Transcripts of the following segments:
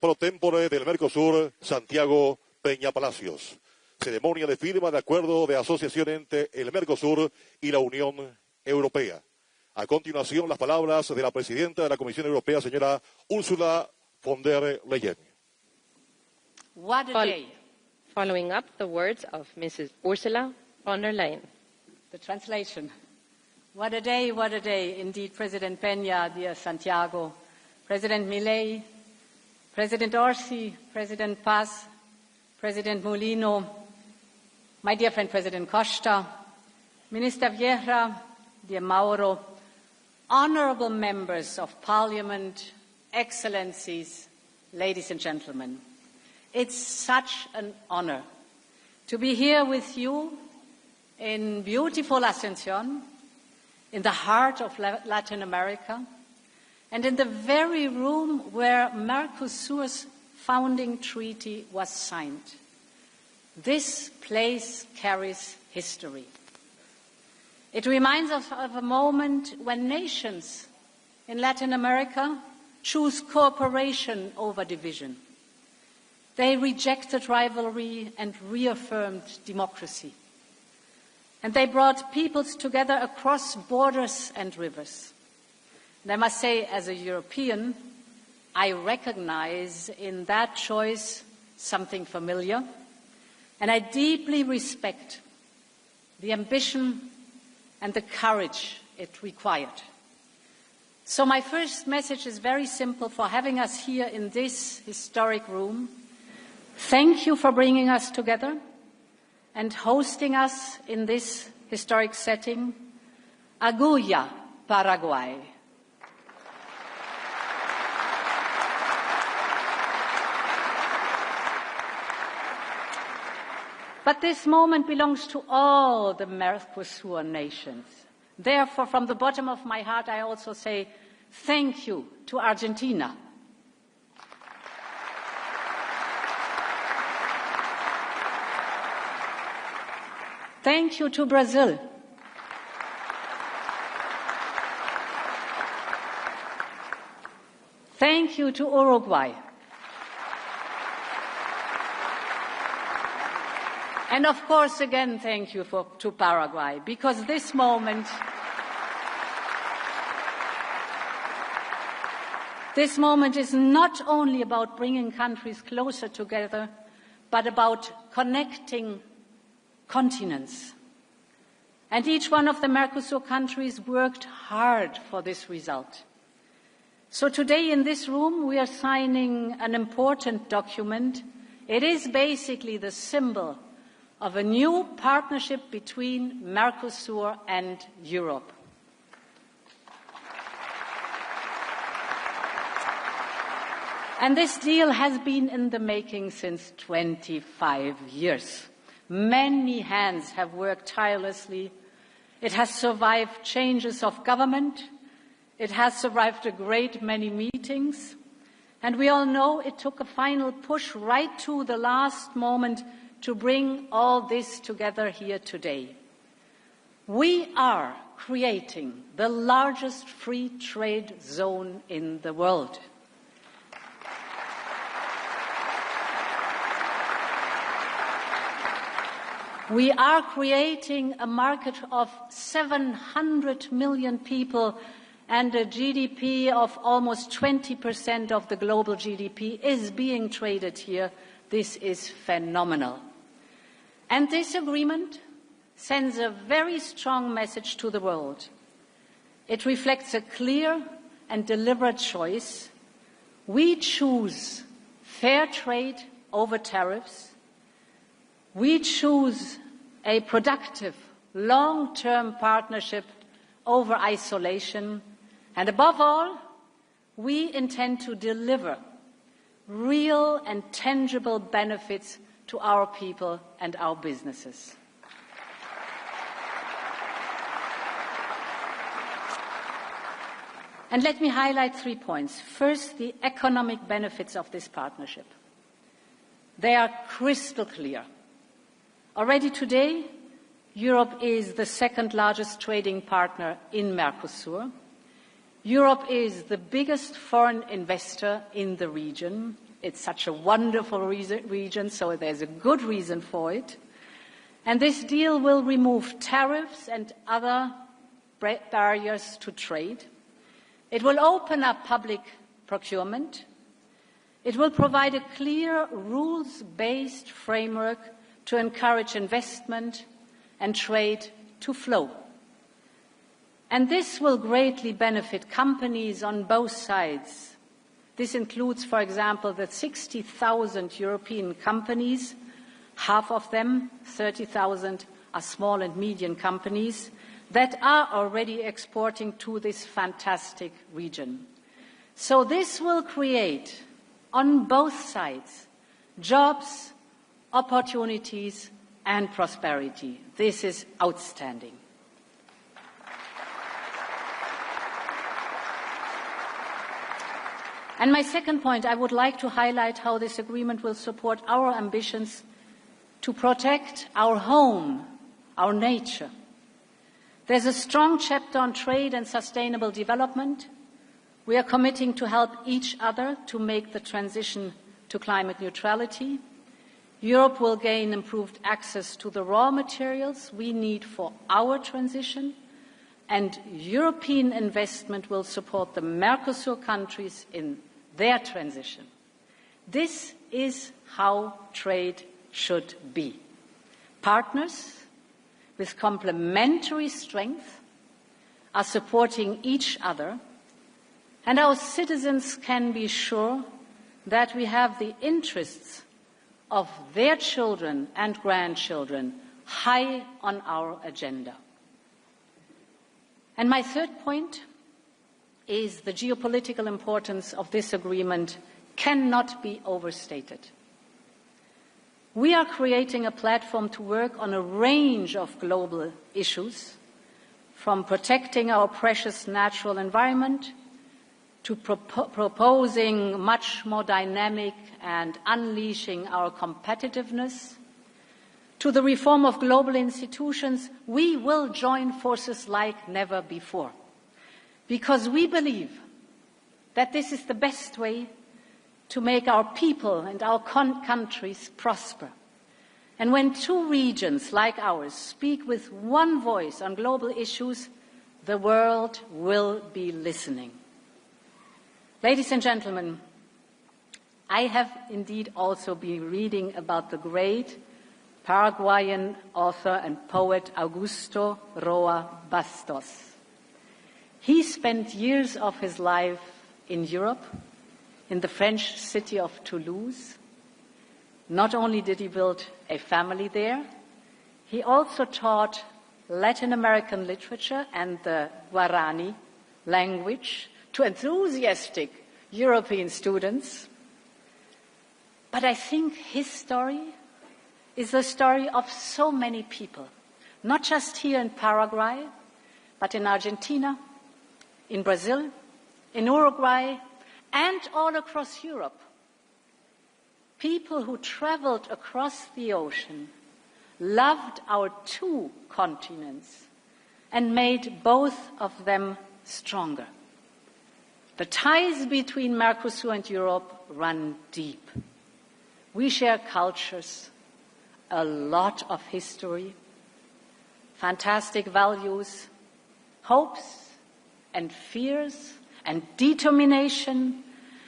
pro tempore del Mercosur, Santiago Peña Palacios. Ceremonia de firma de acuerdo de asociación entre el Mercosur y la Unión Europea. A continuación, las palabras de la presidenta de la Comisión Europea, señora Ursula von der Leyen. What a day. Following up the words of Mrs. Ursula von der Leyen. The translation. What a day indeed, President Peña, dear Santiago, President Milei, President Orsi, President Paz, President Molino, my dear friend President Costa, Minister Vieira, dear Mauro, honourable members of Parliament, Excellencies, ladies and gentlemen. It's such an honour to be here with you in beautiful Asuncion, in the heart of Latin America, and in the very room where Mercosur's founding treaty was signed. This place carries history. It reminds us of a moment when nations in Latin America choose cooperation over division. They rejected rivalry and reaffirmed democracy. And they brought peoples together across borders and rivers. And I must say, as a European, I recognize in that choice something familiar, and I deeply respect the ambition and the courage it required. So my first message is very simple for having us here in this historic room. Thank you for bringing us together and hosting us in this historic setting. Asuncion Paraguay. But this moment belongs to all the Mercosur nations. Therefore, from the bottom of my heart, I also say thank you to Argentina. Thank you to Brazil. Thank you to Uruguay. And of course, again, thank you to Paraguay, because this moment is not only about bringing countries closer together, but about connecting continents. And each one of the Mercosur countries worked hard for this result. So today in this room we are signing an important document. It is basically the symbol of a new partnership between Mercosur and Europe. And this deal has been in the making since 25 years. Many hands have worked tirelessly. It has survived changes of government. It has survived a great many meetings. And we all know it took a final push right to the last moment to bring all this together here today. We are creating the largest free trade zone in the world. We are creating a market of 700 million people, and a GDP of almost 20% of the global GDP is being traded here. This is phenomenal. And this agreement sends a very strong message to the world. It reflects a clear and deliberate choice. We choose fair trade over tariffs. We choose a productive, long-term partnership over isolation. And above all, we intend to deliver real and tangible benefits to our people and our businesses. And let me highlight 3 points. First, the economic benefits of this partnership. They are crystal clear. Already today, Europe is the second largest trading partner in Mercosur. Europe is the biggest foreign investor in the region. It's such a wonderful region, so there's a good reason for it. And this deal will remove tariffs and other barriers to trade. It will open up public procurement. It will provide a clear, rules-based framework to encourage investment and trade to flow. And this will greatly benefit companies on both sides. This includes, for example, the 60,000 European companies. Half of them, 30,000, are small and medium companies that are already exporting to this fantastic region. So this will create, on both sides, jobs, opportunities, and prosperity. This is outstanding. And my second point, I would like to highlight how this agreement will support our ambitions to protect our home, our nature. There's a strong chapter on trade and sustainable development. We are committing to help each other to make the transition to climate neutrality. Europe will gain improved access to the raw materials we need for our transition, and European investment will support the Mercosur countries in their transition. This is how trade should be. Partners with complementary strength are supporting each other, and our citizens can be sure that we have the interests of their children and grandchildren high on our agenda. And my third point is the geopolitical importance of this agreement cannot be overstated. We are creating a platform to work on a range of global issues, from protecting our precious natural environment to proposing much more dynamic and unleashing our competitiveness, to the reform of global institutions. We will join forces like never before, because we believe that this is the best way to make our people and our countries prosper. And when two regions like ours speak with one voice on global issues, the world will be listening. Ladies and gentlemen, I have indeed also been reading about the great Paraguayan author and poet Augusto Roa Bastos. He spent years of his life in Europe, in the French city of Toulouse. Not only did he build a family there, he also taught Latin American literature and the Guarani language to enthusiastic European students. But I think his story is the story of so many people, not just here in Paraguay, but in Argentina, in Brazil, in Uruguay, and all across Europe. People who traveled across the ocean, loved our two continents, and made both of them stronger. The ties between Mercosur and Europe run deep. We share cultures, a lot of history, fantastic values, hopes and fears and determination,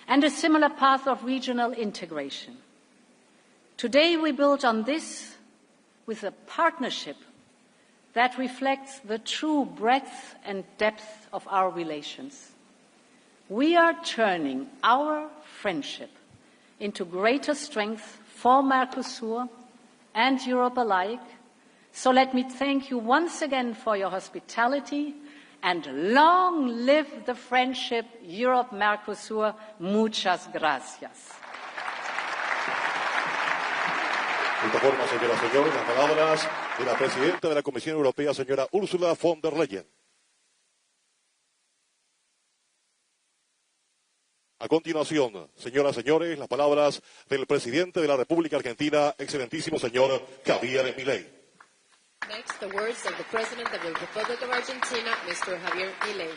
and a similar path of regional integration. Today we build on this with a partnership that reflects the true breadth and depth of our relations. We are turning our friendship into greater strength for Mercosur and Europe alike. So let me thank you once again for your hospitality, and long live the friendship Europe-Mercosur. Muchas gracias. De esta forma, señoras y señores, las palabras de la presidenta de la Comisión Europea, señora Ursula von der Leyen. A continuación, señoras y señores, las palabras del presidente de la República Argentina, excelentísimo señor Javier Milei. Next, the words of the President of the Republic of Argentina, Mr. Javier Milei.